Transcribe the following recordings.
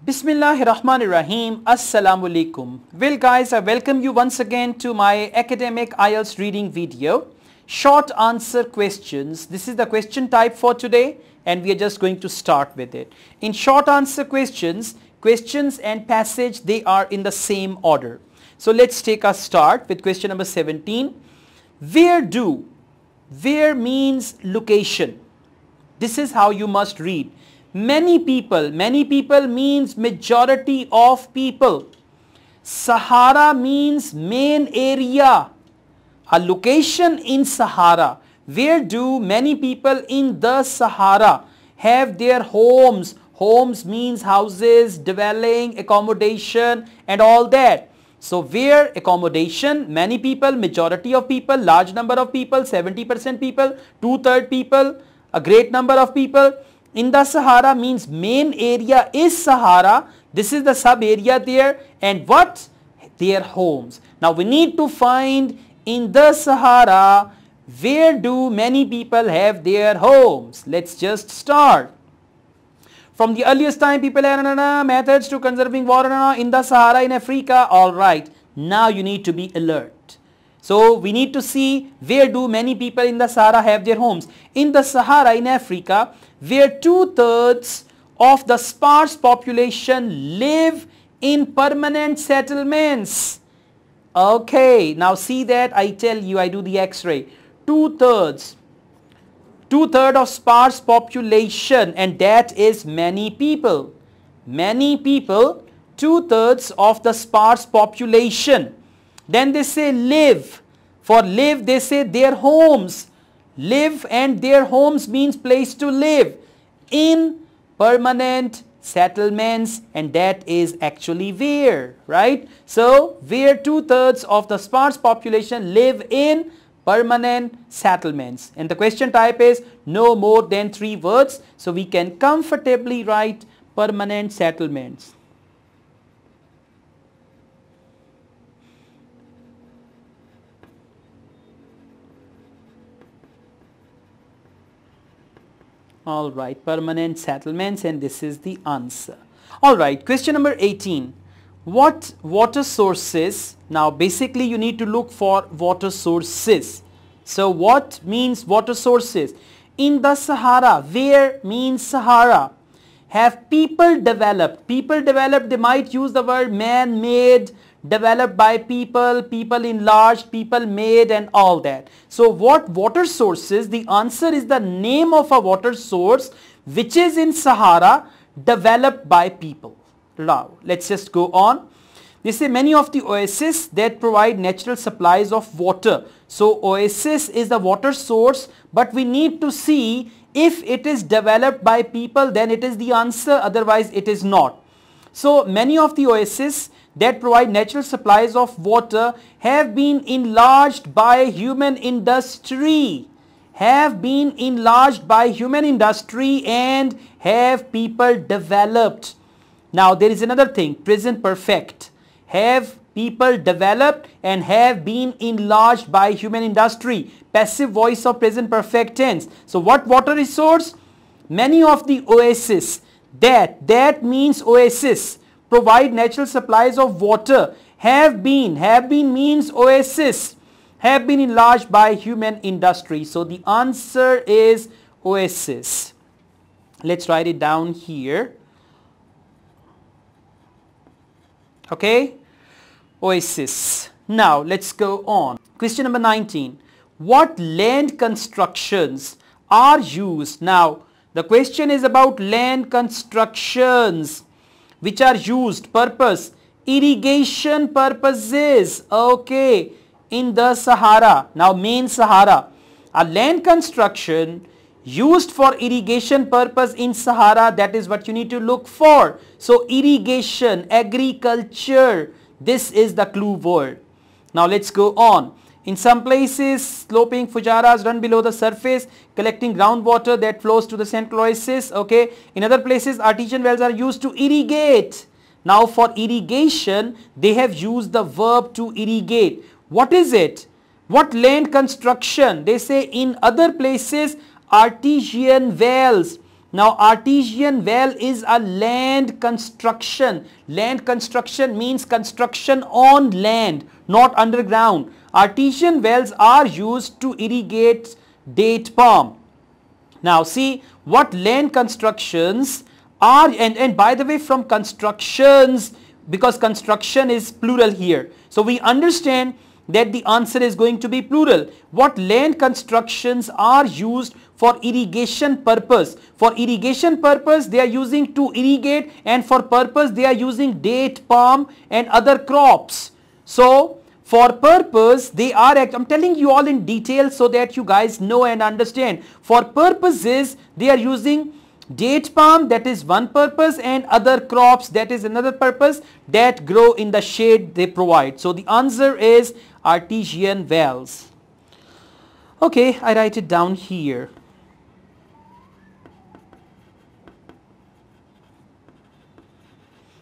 Bismillahirrahmanirrahim. Assalamu alaikum. Well guys, I welcome you once again to my academic IELTS reading video. Short answer questions. This is the question type for today and we are just going to start with it. In short answer questions, questions and passage, they are in the same order. So let's take a start with question number 17. Where means location. This is how you must read. Many people means majority of people. Sahara means main area, a location in Sahara. Where do many people in the Sahara have their homes? Homes means houses, dwelling, accommodation and all that. So where accommodation, many people, majority of people, large number of people, 70% people, 2/3 people, a great number of people. In the Sahara means main area is Sahara. This is the sub area there and what? Their homes. Now we need to find in the Sahara where do many people have their homes. Let's just start. From the earliest time people had methods to conserving water in the Sahara in Africa. Alright, now you need to be alert. So we need to see where do many people in the Sahara have their homes. In the Sahara in Africa, where 2/3 of the sparse population live in permanent settlements. Okay, now see that I tell you, I do the x-ray. 2/3 of sparse population and that is many people. Many people, 2/3 of the sparse population. Then they say live. For live they say their homes. Live and their homes means place to live in permanent settlements and that is actually where, right? So where 2/3 of the sparse population live in permanent settlements and the question type is no more than 3 words, so we can comfortably write permanent settlements. Alright, permanent settlements and this is the answer. Alright, question number 18. What water sources? Now basically you need to look for water sources. So what means water sources? In the Sahara, where means Sahara. Have people developed? People developed, they might use the word man-made, developed by people, people enlarged, people made and all that. So what water sources? The answer is the name of a water source which is in Sahara developed by people. Now let's just go on. They say many of the oases that provide natural supplies of water. So oasis is the water source but we need to see if it is developed by people then it is the answer, otherwise it is not. So many of the oases that provide natural supplies of water have been enlarged by human industry. Have been enlarged by human industry and have people developed. Now there is another thing, present perfect. Have people developed and have been enlarged by human industry. Passive voice of present perfect tense. So what water resource? Many of the oases. That means oasis. Provide natural supplies of water. Have been means oasis. Have been enlarged by human industry. So the answer is oasis. Let's write it down here. Okay, oasis. Now let's go on. Question number 19. What land constructions are used? Now the question is about land constructions which are used. Purpose, irrigation purposes. Okay, in the Sahara. Now main Sahara. A land construction used for irrigation purpose in Sahara, that is what you need to look for. So irrigation, agriculture, this is the clue word. Now let's go on. In some places, sloping fujaras run below the surface, collecting groundwater that flows to the central oasis. Okay. In other places, artesian wells are used to irrigate. Now for irrigation, they have used the verb to irrigate. What is it? What land construction? They say in other places, artesian wells. Now artesian well is a land construction. Land construction means construction on land, not underground. Artesian wells are used to irrigate date palm. Now see what land constructions are, and by the way, from constructions, because construction is plural here, so we understand that the answer is going to be plural. What land constructions are used for irrigation purpose? For irrigation purpose they are using to irrigate, and for purpose they are using date palm and other crops. So for purpose they are, I'm telling you all in detail so that you guys know and understand. For purposes they are using date palm, that is one purpose, and other crops, that is another purpose, that grow in the shade they provide. So the answer is artesian wells. Okay, I write it down here.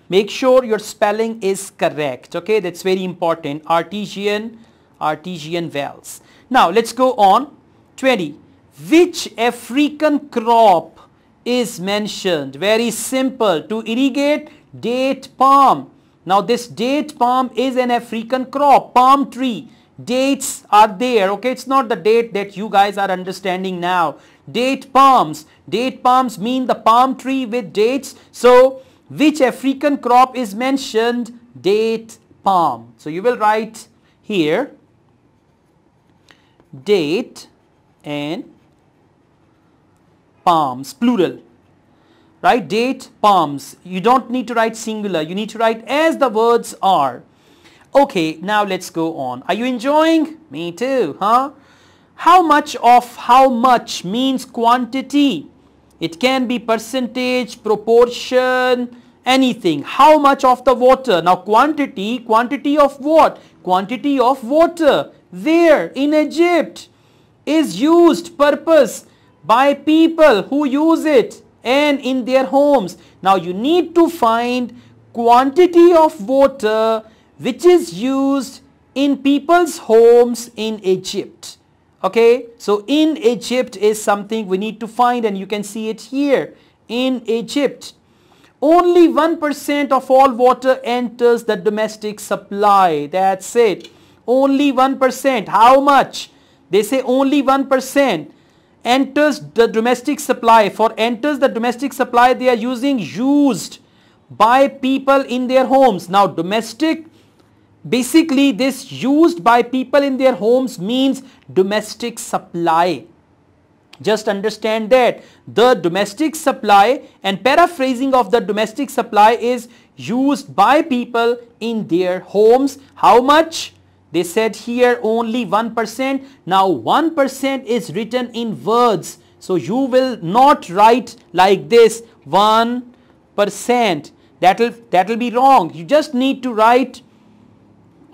Make sure your spelling is correct. Okay, that's very important. Artesian wells. Now let's go on. 20. Which African crop is mentioned? Very simple. To irrigate date palm. Now this date palm is an African crop, palm tree. Dates are there. Okay, it's not the date that you guys are understanding now. Date palms mean the palm tree with dates. So which African crop is mentioned? Date palm. So you will write here date and palms, plural, right? Date palms. You don't need to write singular, you need to write as the words are. Okay, now let's go on. Are you enjoying? Me too, huh? How much of how much means quantity. It can be percentage, proportion, anything. How much of the water. Now quantity of what? Quantity of water. Where? In Egypt. Is used, purpose, by people who use it and in their homes. Now you need to find quantity of water which is used in people's homes in Egypt. Okay, so in Egypt is something we need to find, and you can see it here. In Egypt, only 1% of all water enters the domestic supply. That's it. Only 1%. How much? They say only 1% enters the domestic supply. For enters the domestic supply, they are using used by people in their homes. Now domestic, basically this used by people in their homes means domestic supply. Just understand that the domestic supply, and paraphrasing of the domestic supply is used by people in their homes. How much? They said here only 1%. Now 1% is written in words. So you will not write like this 1%. That'll be wrong. You just need to write,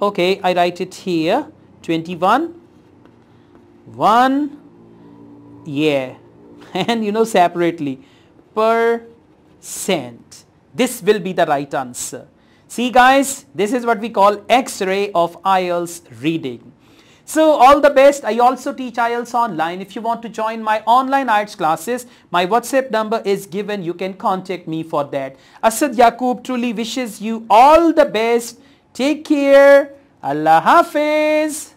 okay, I write it here, 21, 1, yeah, and you know separately, percent. This will be the right answer. See guys, this is what we call X-ray of IELTS reading. So all the best. I also teach IELTS online. If you want to join my online IELTS classes, my WhatsApp number is given. You can contact me for that. Asad Yaqub truly wishes you all the best. Take care. Allah Hafiz.